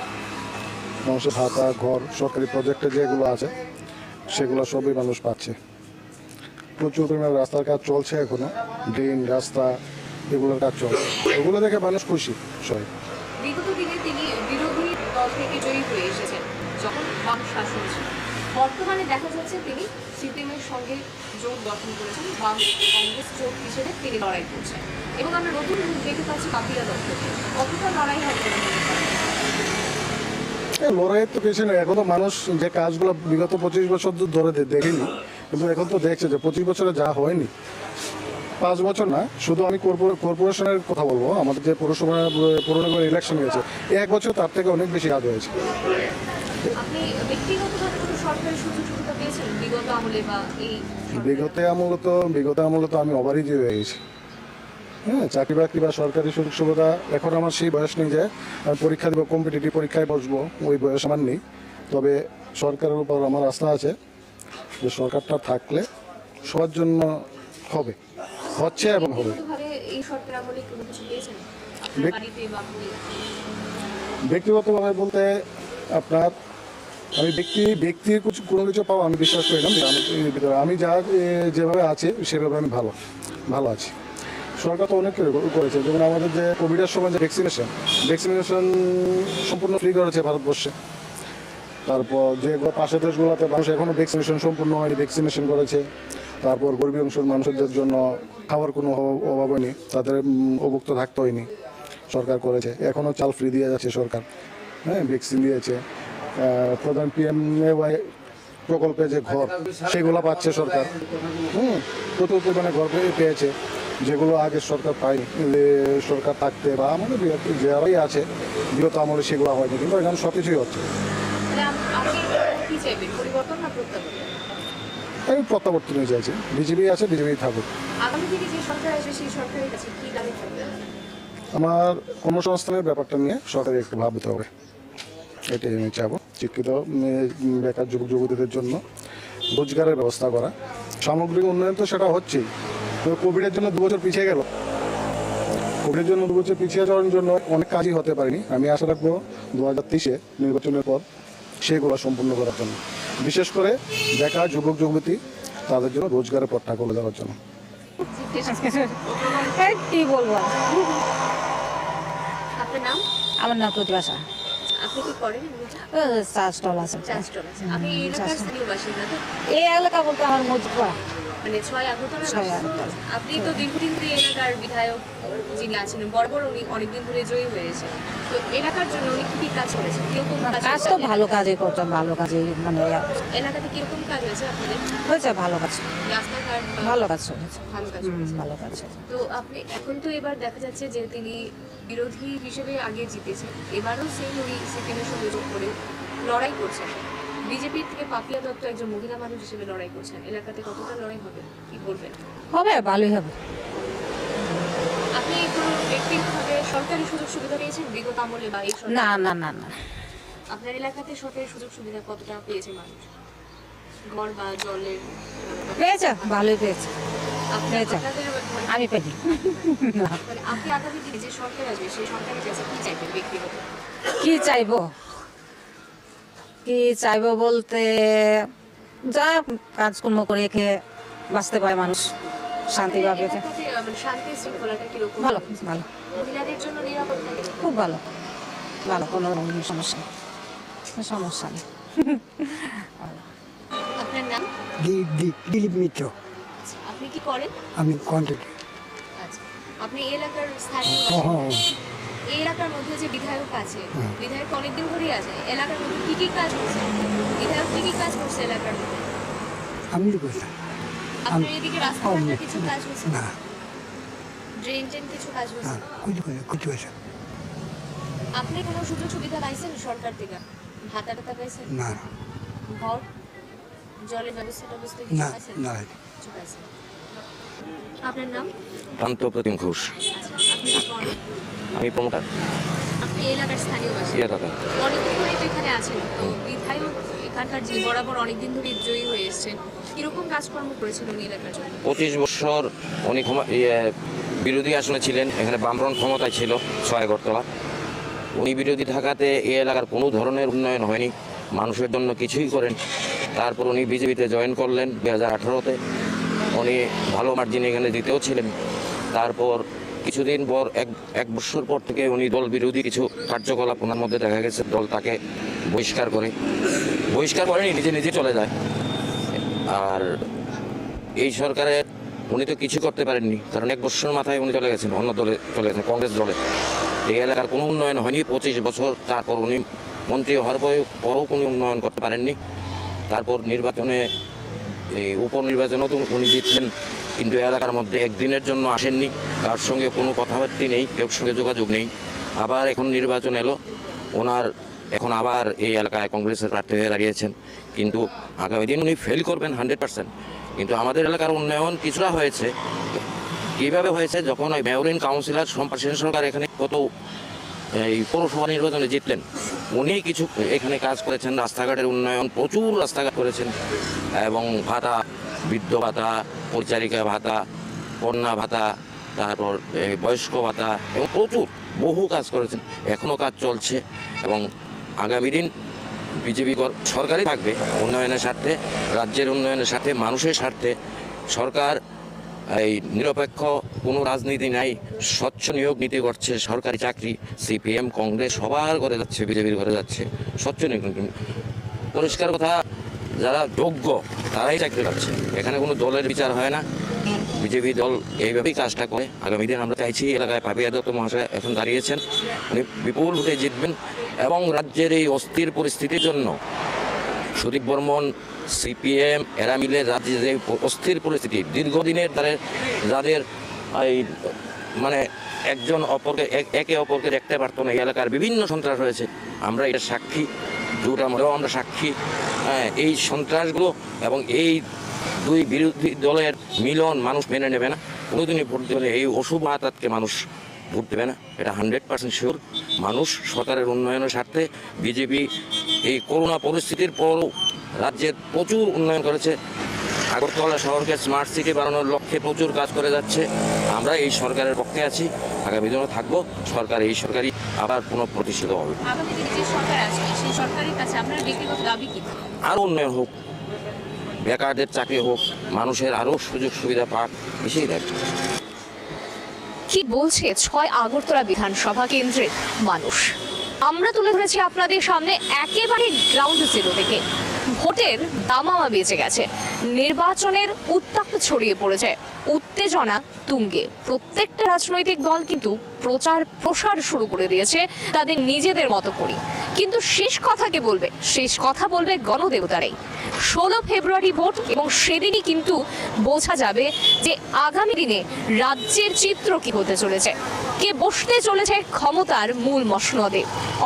মানুষের ভাতা, ঘর, সরকারি প্রজেক্টে যেগুলো আছে সেগুলো সবই মানুষ পাচ্ছে। প্রচুর পরিমাণে রাস্তার কাজ চলছে এখনো, ড্রেন, রাস্তা, এগুলোর কাজ চলছে, ওগুলো দেখে মানুষ খুশি সবাই। বিগত দিনে তিনি বিরোধী দল থেকে জয়ী হয়ে এসেছেন যখন বাম শাসন ছিল। বর্তমানে দেখা যাচ্ছে তিনি সিপিএমের সঙ্গে জোট গঠন করেছেন, বাম কংগ্রেস জোট হিসেবে তিনি লড়াই করছেন এবং আমরা নতুন দেখতে পাচ্ছি পাপিয়া দত্তকে। কতটা লড়াই হবে বলে মনে করেন? লড়াইয়ের তো কিছু নেই, এখন তো মানুষ যে কাজগুলো বিগত 25 বছর ধরে দেখেনি, কিন্তু এখন তো দেখছে যে 25 বছরে যা হয়নি, 5 বছর না, শুধু আমি কর্পোরেশনের কথা বলবো, আমাদের যে পৌরনগর ইলেকশন গেছে 1 বছর তার থেকে অনেক বেশি কাজ হয়েছে। আপনি ব্যক্তিগতভাবে কোনো সরকারি সুযোগ সুবিধা পেয়েছেন বিগত আমলে বা এই বিগত আমলে তো আমি ওভারইজ হয়ে গেছি। হ্যাঁ, চাকরি বাকরি বা সরকারি সুযোগ সুবিধা এখন আমার সেই বয়স নেই যে আমি পরীক্ষা দেবো, কম্পিটিটিভ পরীক্ষায় বসবো, ওই বয়স আমার নেই। তবে সরকারের উপর আমার আস্থা আছে যে সরকারটা থাকলে সবার জন্য হবে, হচ্ছে এবং হবে। এই সরকার আমলে কোনো কিছু পেয়েছেন ব্যক্তি- বাড়িতে বা ব্যক্তিগতভাবে বলতে আপনার আমি ব্যক্তির কোনো কিছু পাওয়া আমি বিশ্বাস করি না। আমি যেভাবে আছি সেভাবে আমি ভালো আছি। সরকার তো অনেক করেছে, যেমন আমাদের যে কোভিডের সময় যে ভ্যাকসিনেশন সম্পূর্ণ ফ্রি করেছে ভারতবর্ষে। তারপর যেগুলো পাশের দেশগুলোতে মানুষ এখনও ভ্যাকসিনেশন সম্পূর্ণ হয়নি, ভ্যাকসিনেশন করেছে। তারপর গরিব অংশের মানুষদের জন্য খাবার কোনো অভাব হয়নি, তাদের অভুক্ত থাকতে হয়নি, সরকার করেছে। এখনও চাল ফ্রি দিয়ে যাচ্ছে সরকার, হ্যাঁ, ভ্যাকসিন দিয়েছে। প্রধান PMAY প্রকল্পে যে ঘর সেগুলো পাচ্ছে সরকার, প্রচুর পরিমাণে ঘর পেয়েছে, যেগুলো আগে সরকার পায়নি। সরকার থাকতে বা আমাদের যারাই আছে বিগত আমলে সেগুলো হয়নি, কিন্তু এখানে সব কিছুই হচ্ছে। আমি প্রত্যাবর্তনে চাইছি, বিজেপি আছে, বিজেপি থাকুক। আমার কর্মসংস্থানের ব্যাপারটা নিয়ে সরকারের একটু ভাবতে হবে, এটাই আমি চাবো। শিক্ষিত বেকার যুবক যুবতীদের জন্য রোজগারের ব্যবস্থা করা, সামগ্রিক উন্নয়ন তো সেটা হচ্ছেই। তো কোভিডের জন্য 2 বছর পিছিয়ে গেল, কোভিডের জন্য 2 বছর পিছিয়ে যাওয়ার জন্য অনেক কাজই হতে পারেনি। আমি আশা রাখবো 2023-এ নির্বাচনের পর সেগুলো সম্পূর্ণ করার জন্য, বিশেষ করে বেকার যুবক যুবতী তাদের জন্য রোজগারের পথটা করে দেওয়ার জন্য। কি বলবো, আপনার নাম? আমার নাম প্রতিভাষা। আপনি কি করেন? চা স্টল আছে। আপনি এই এলাকার স্থানীয় বাসিন্দা তো? এই এলাকা বলতে আমার মজুরা মানে 6 আগরতলা। 6 আগরতলা। আপনি তো দীর্ঘদিন ধরে এলাকার বিধায়ক যিনি আছেন, বরাবর উনি অনেকদিন ধরে জয়ী হয়েছে, তো এলাকার জন্য উনি কি কাজ করেছেন? কিরকম কাজ তো ভালো কাজই করতাম, ভালো কাজই মানে এলাকাতে কিরকম কাজ হয়েছে আপনাদের? হয়েছে, ভালো কাজ, রাস্তাঘাট ভালো কাজ হয়েছে, ভালো কাজ হয়েছে। ভালো কাজ। তো আপনি এখন তো এবার দেখা যাচ্ছে যে তিনি বিরোধী হিসেবে আগে জিতেছেন, এবারও সেই উনি সিপিএমের সঙ্গে যোগ করে লড়াই করছেন। বিজেপি থেকে পাপিয়া দত্ত একজন মহিলা মানুষ হিসেবে লড়াই করছেন, এলাকাতে কতটা লড়াই হবে কি বলবেন? হবে, ভালোই হবে। আপনি কোনো ব্যক্তিগতভাবে সরকারি সুযোগ সুবিধা পেয়েছেন বিগত আমলে বা এই না না না না, আপনার এলাকাতে সরকারি সুযোগ সুবিধা কতটা পেয়েছে মানুষ? ঘর বা জলের পেয়েছে, ভালোই পেয়েছে। আপনাদের আমি পাইনি। মানে আপনি আগামী দিনে যে সরকার আসবে সেই সরকারের কাছে কি চাইবেন ব্যক্তিগত? কি চাইবো, কি চাইবো বলতে যা কাজকর্ম করে খেয়ে বাঁচতে পারে মানুষ শান্তিভাবে। এলাকাতে, মানে শান্তি শৃঙ্খলাটা কিরকম? ভালো ভালো, মহিলাদের জন্য নিরাপত্তা কিরকম? খুব ভালো, ভালো, কোনো সমস্যা নেই, সমস্যা নেই। আপনার নাম? দিলীপ মিত্র। আপনি কি করেন? আমি কন্ট্রাক্টর। আচ্ছা, আপনি এই এলাকার স্থানীয় এই এলাকার মধ্যে যে বিধায়ক আছে, বিধায়ক অনেকদিন ধরেই আছে, এলাকার মধ্যে কি কি কাজ করছে? বিধায়ক কি কি কাজ করছে এলাকার মধ্যে? আমি তো করলাম আপনার এদিকে রাস্তাঘাটের কিছু কাজ হচ্ছে? না, ড্রেন কিছু কাজ হচ্ছে? কিছু হয়েছে আপনি কোনো সুযোগ সুবিধা পাইছেন সরকার থেকে? ভাতা টাতা পাইছেন? না, ঘর, জলের ব্যবস্থা টবস্থা কিছু না, পাইছেন? না। কিছু পাইছেন। আপনার নাম? প্রান্ত প্রতিম ঘোষ। আপনি কি করেন? আমি প্রমোটার। আপনি এই এলাকার স্থানীয় বাসিন্দা। অনেকদিন ধরে তো এখানে আছেন, তো বিধায়ক এখানকার যে বরাবর অনেকদিন ধরে জয়ী হয়ে এসছেন, কিরকম কাজকর্ম করেছেন উনি এলাকার জন্য? 25 বছর উনি বিরোধী আসনে ছিলেন, এখানে বামফ্রন্ট ক্ষমতায় ছিল 6 আগরতলা। উনি বিরোধী থাকাতে এই এলাকার কোনো ধরনের উন্নয়ন হয়নি, মানুষের জন্য কিছুই করেন। তারপর উনি বিজেপিতে জয়েন করলেন 2018-তে। উনি ভালো মার্জিনে এখানে জিতেও ছিলেন। তারপর কিছুদিন পর এক বছর পর থেকে উনি দল বিরোধী কিছু কার্যকলাপ ওনার মধ্যে দেখা গেছে, দল তাকে বহিষ্কার করেনি, নিজে নিজে চলে যায়। আর এই সরকারের উনি তো কিছু করতে পারেননি, কারণ 1 বছর মাথায় উনি চলে গেছেন, অন্য দলে চলে গেছেন, কংগ্রেস দলে। এই এলাকার কোনো উন্নয়ন হয়নি 25 বছর। তারপর উনি মন্ত্রী হওয়ার পরও কোনো উন্নয়ন করতে পারেননি। তারপর নির্বাচনে, এই উপনির্বাচনেও তো উনি জিতলেন, কিন্তু এলাকার মধ্যে একদিনের জন্য আসেননি, কার সঙ্গে কোনো কথাবার্তা নেই, কেউ সঙ্গে যোগাযোগ নেই। আবার এখন নির্বাচন এলো, এখন আবার এই এলাকায় কংগ্রেসের প্রার্থী হয়ে দাঁড়িয়েছেন, কিন্তু আগামী দিন উনি ফেল করবেন 100%। কিন্তু আমাদের এলাকার উন্নয়ন কিছুটা হয়েছে। কীভাবে হয়েছে? যখন ওই মেয়রিন কাউন্সিলর শম্পা সেন সরকার এখানে এই পৌরসভা নির্বাচনে জিতলেন, উনি কিছু এখানে কাজ করেছেন, রাস্তাঘাটের উন্নয়ন, প্রচুর রাস্তাঘাট করেছেন, এবং ভাতা, বৃদ্ধ ভাতা, পরিচারিকা ভাতা, কন্যা ভাতা, তারপর বয়স্ক ভাতা, এবং বহু কাজ করেছেন। এখনও কাজ চলছে, এবং আগামী দিন বিজেপি সরকারই থাকবে উন্নয়নের স্বার্থে, রাজ্যের উন্নয়নের স্বার্থে, মানুষের স্বার্থে। সরকার এই নিরপেক্ষ কোনো রাজনীতি নাই, স্বচ্ছ নিয়োগ নীতি করছে। সরকারি চাকরি সিপিএম কংগ্রেস সবার ঘরে যাচ্ছে, বিজেপির ঘরে যাচ্ছে, স্বচ্ছ নিয়োগ। পরিষ্কার কথা, যারা যোগ্য তারাই চাকরি পাচ্ছে। এখানে কোনো দলের বিচার হয় না। বিজেপি দল এইভাবেই কাজটা করে। আগামী দিন আমরা চাইছি এলাকায় পাপিয়া দত্ত মহাশয় এখন দাঁড়িয়েছেন, উনি বিপুল ভোটে জিতবেন এবং রাজ্যের এই অস্থির পরিস্থিতির জন্য সুদীপ বর্মন, সিপিএম এরা মিলে রাজ্যের এই অস্থির পরিস্থিতি দীর্ঘদিনের যাদের এই মানে একজন অপরকে একে অপরকে দেখতে পারতো না, এই এলাকার বিভিন্ন সন্ত্রাস হয়েছে, আমরা এটা সাক্ষী, দুটা মধ্যেও আমরা সাক্ষী। এই সন্ত্রাসগুলো এবং এই দুই বিরোধী দলের মিলন মানুষ মেনে নেবে না। কোনোদিনই ভোট দেবে এই অশুভ আতাতকে মানুষ ভোট দেবে না, এটা 100% শিওর। মানুষ সরকারের উন্নয়নের স্বার্থে বিজেপি এই করোনা পরিস্থিতির পরও রাজ্যের প্রচুর উন্নয়ন করেছে। আগরতলা শহরকে স্মার্ট সিটি বানানোর লক্ষ্যে প্রচুর কাজ করে যাচ্ছে। আমরা এই সরকারের পক্ষে আছি, আগামী দিনও থাকবো। সরকার এই সরকারই আবার পুনঃপ্রতিষ্ঠিত হবে। আগামী দিনে যে সরকার আসবে সেই সরকারের কাছে আপনার ব্যক্তিগত দাবি কি? আরও উন্নয়ন হোক, বেকারদের চাকরি হোক, মানুষের আরও সুযোগ সুবিধা পাক, বেশিই দেখবে। কি বলছে 6 আগরতলা বিধানসভা কেন্দ্রের মানুষ? আমরা তুলে ধরেছি আপনাদের সামনে একেবারে গ্রাউন্ড জিরো থেকে। ভোটের দামামা বেজে গেছে, নির্বাচনের উত্তাপ ছড়িয়ে পড়েছে, উত্তেজনা তুঙ্গে। প্রত্যেকটা রাজনৈতিক দল কিন্তু প্রচার প্রসার শুরু করে দিয়েছে তাদের নিজেদের মতো করে। কিন্তু শেষ কথা কে বলবে? শেষ কথা বলবে গণদেবতারাই। 16 ফেব্রুয়ারি ভোট এবং সেদিনই কিন্তু বোঝা যাবে যে আগামী দিনে রাজ্যের চিত্র কি হতে চলেছে, কে বসতে চলেছে ক্ষমতার মূল মসনদে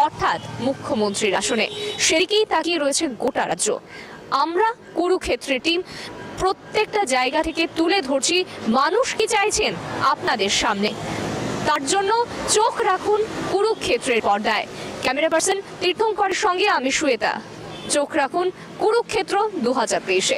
অর্থাৎ মুখ্যমন্ত্রীর আসনে। সেদিকেই তাকিয়ে রয়েছে গোটা রাজ্য। আমরা কুরুক্ষেত্রের টিম প্রত্যেকটা জায়গা থেকে তুলে ধরছি মানুষ কি চাইছেন আপনাদের সামনে। তার জন্য চোখ রাখুন কুরুক্ষেত্রের পর্দায়। ক্যামেরা পার্সন তীর্থঙ্করের সঙ্গে আমি শ্বেতা। চোখ রাখুন কুরুক্ষেত্র 2023-এ।